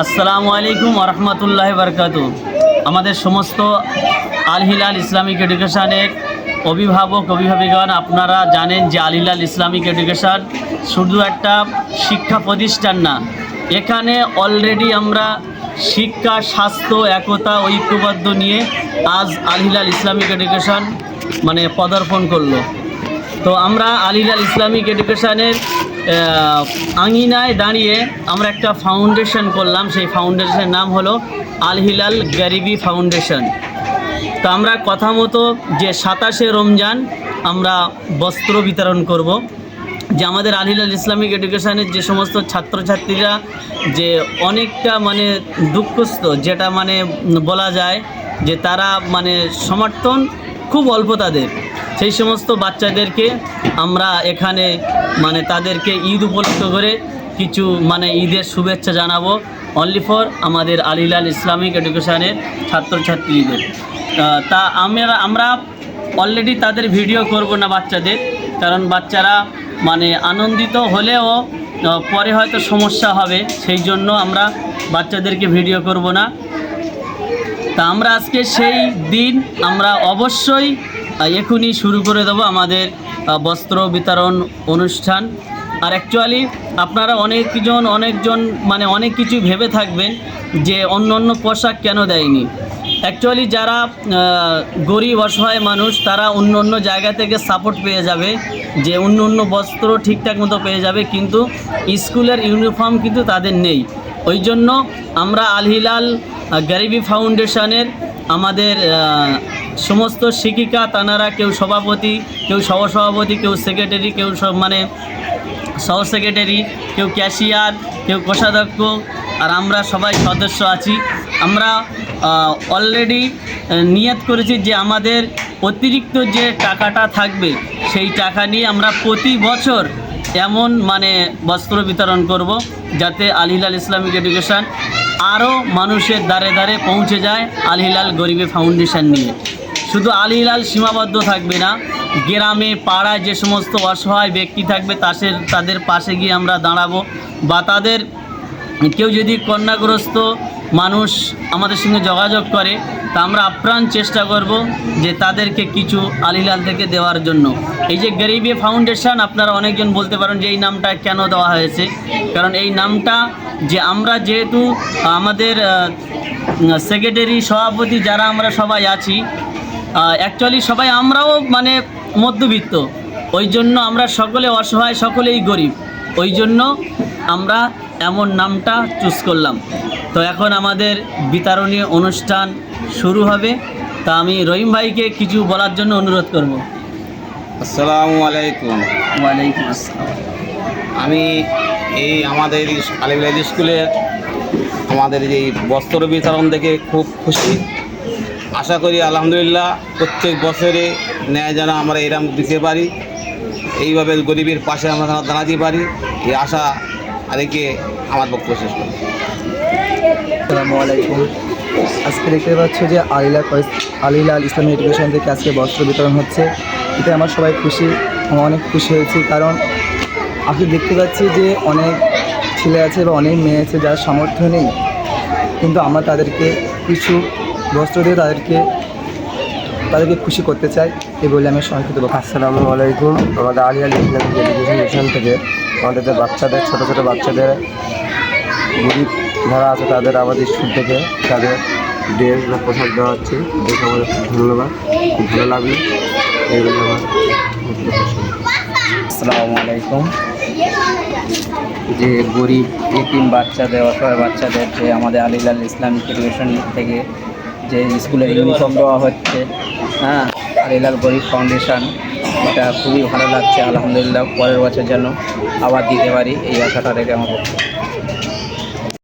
আসসালামু আলাইকুম ওয়া রাহমাতুল্লাহি ওয়া বারাকাতুহু। আমাদের সমস্ত আল হিলাল ইসলামিক এডুকেশনের অভিভাবক অভিভাবিকাগণ, আপনারা জানেন যে আল হিলাল ইসলামিক এডুকেশন শুধু একটা শিক্ষা প্রতিষ্ঠান না, এখানে অলরেডি আমরা শিক্ষা, স্বাস্থ্য, একতা, ঐক্যবদ্ধ নিয়ে আজ আল হিলাল ইসলামিক এডুকেশন পদার্পণ করলো। তো আমরা আল হিলাল ইসলামিক এডুকেশনের আঙিনায় দাঁড়িয়ে আমরা একটা ফাউন্ডেশন করলাম। সেই ফাউন্ডেশনের নাম হলো আল হিলাল গরিবি ফাউন্ডেশন। তো আমরা কথা মতো যে 27শে রমজান আমরা বস্ত্র বিতরণ করব। যে আমাদের আল হিলাল ইসলামিক এডুকেশনের যে সমস্ত ছাত্রছাত্রীরা যে অনেকটা দুঃখস্থ, যেটা বলা যায় যে তারা সমর্থন খুব অল্প তাদের, সেই সমস্ত বাচ্চাদেরকে আমরা এখানে তাদেরকে ঈদ উপলক্ষ করে কিছু ঈদের শুভেচ্ছা জানাবো অনলি ফর আমাদের আল হিলাল ইসলামিক এডুকেশনের ছাত্রছাত্রীদের। তা আমরা অলরেডি তাদের ভিডিও করব না বাচ্চাদের, কারণ বাচ্চারা আনন্দিত হলেও পরে হয়তো সমস্যা হবে, সেই জন্য আমরা বাচ্চাদেরকে ভিডিও করব না। তা আমরা আজকে সেই দিন আমরা অবশ্যই এখনই শুরু করে দেবো আমাদের বস্ত্র বিতরণ অনুষ্ঠান। আর অ্যাকচুয়ালি আপনারা অনেকজন অনেক কিছু ভেবে থাকবেন যে অন্য পোশাক কেন দেয়নি। অ্যাকচুয়ালি যারা গরিব অসহায় মানুষ, তারা অন্য জায়গা থেকে সাপোর্ট পেয়ে যাবে, যে অন্য বস্ত্র ঠিকঠাক মতো পেয়ে যাবে, কিন্তু স্কুলের ইউনিফর্ম কিন্তু তাদের নেই। ওই জন্য আমরা আল হিলাল গরিবি ফাউন্ডেশনের আমাদের সমস্ত শিক্ষিকা, তানারা কেউ সভাপতি, কেউ সহসভাপতি, কেউ সেক্রেটারি, কেউ সহ সেক্রেটারি, কেউ ক্যাশিয়ার, কেউ কোষাধ্যক্ষ, আর আমরা সবাই সদস্য আছি। আমরা অলরেডি নিয়ত করেছি যে আমাদের অতিরিক্ত যে টাকাটা থাকবে সেই টাকা নিয়ে আমরা প্রতি বছর এমন বস্ত্র বিতরণ করব, যাতে আল হিলাল ইসলামিক এডুকেশন আরও মানুষের দ্বারে দ্বারে পৌঁছে যায় আল হিলাল গরিবি ফাউন্ডেশন নিয়ে। শুধু আল হিলাল সীমাবদ্ধ থাকবে না, গ্রামে পাড়ায় যে সমস্ত অসহায় ব্যক্তি থাকবে তাদের পাশে গিয়ে আমরা দাঁড়াবো, বা তাদের কেউ যদি কন্যাগ্রস্ত মানুষ আমাদের সঙ্গে যোগাযোগ করে, তা আমরা আপ্রাণ চেষ্টা করব যে তাদেরকে কিছু আল হিলাল থেকে দেওয়ার জন্য। এই যে গরিবি ফাউন্ডেশন, আপনারা অনেকজন বলতে পারেন যে এই নামটা কেন দেওয়া হয়েছে, কারণ এই নামটা যে আমরা যেহেতু আমাদের সেক্রেটারি, সভাপতি যারা আমরা সবাই আছি, অ্যাকচুয়ালি সবাই আমরাও মধ্যবিত্ত, ওই জন্য আমরা সকলে অসহায়, সকলেই গরিব, ওই জন্য আমরা এমন নামটা চুজ করলাম। তো এখন আমাদের বিতরণী অনুষ্ঠান শুরু হবে। তা আমি রহিম ভাইকে কিছু বলার জন্য অনুরোধ করব। আসসালামু আলাইকুম। ওয়ালাইকুম আসসালাম। আমি এই আমাদের আল হিলাল স্কুলের আমাদের এই বস্ত্র বিতরণ দেখে খুব খুশি। আশা করি আলহামদুলিল্লাহ প্রত্যেক বছরে ন্যায় যেন আমরা এরকম দিতে পারি, এইভাবে গরিবের পাশে আমরা দাঁড়াতে পারি, এই আশা রেখে আমার বক্তব্য শেষ করি। আসসালামু আলাইকুম। আজকে দেখতে পাচ্ছি যে আল হিলাল ইসলামিক এডুকেশন থেকে আজকে বস্ত্র বিতরণ হচ্ছে, এতে আমার সবাই খুশি, আমি অনেক খুশি হয়েছি। কারণ আমি দেখতে পাচ্ছি যে অনেক ছেলে আছে বা অনেক মেয়ে আছে যার সামর্থ্য নেই, কিন্তু আমরা তাদেরকে কিছু বস্ত্র দিয়ে তাদেরকে খুশি করতে চাই, এই বলে আমি সবাইকে দেবো। আসসালামু আলাইকুম। আমাদের Al Hilal Islamic education mission থেকে আমাদের বাচ্চাদের, ছোটো ছোটো বাচ্চাদের, গরিব যারা আছে তাদের আমাদের স্কুল থেকে তাদের ড্রেস বা পোশাক দেওয়া হচ্ছে, দেখে আমাদের খুব ধন্যবাদ, খুব ভালো লাগলো। এইগুলো আমার। আসসালামু আলাইকুম। যে গরিব এতিম বাচ্চাদের, অসহায় বাচ্চাদের যে আমাদের আল হিলাল ইসলামিক এডুকেশন থেকে যে স্কুলের ইউনিফর্ম দেওয়া হচ্ছে, আল হিলাল গরিব ফাউন্ডেশন, এটা খুবই ভালো লাগছে। আলহামদুলিল্লাহ পরের বছর যেন আবার দিতে পারি, এই আশাটা রেখে আমার